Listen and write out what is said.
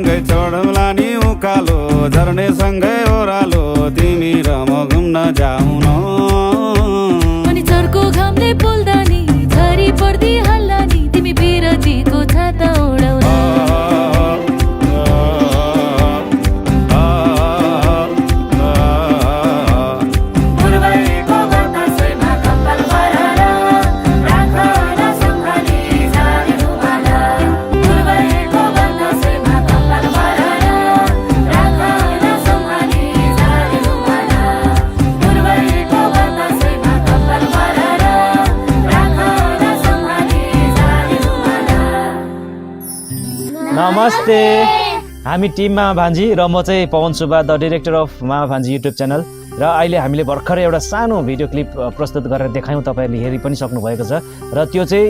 सँगै चढौला नि उकालो झर्ने सँगै ओह्रालो तिमी र म घुम्न जाउँ न अनि चर्को घामले पोल्दा नि झरी पर्दी हल्ला नि तिमी बिरतीको छाता उडाउन नमस्ते हामी टिम मामा भान्जी र म चाहिँ Pawan Subba the director of मामा भान्जी युट्युब च्यानल र अहिले हामीले भर्खरै एउटा सानो भिडियो क्लिप प्रस्तुत गरेर देखायौँ। तपाईँहरूले हेरि पनि सक्नुभएको छ र त्यो चाहिँ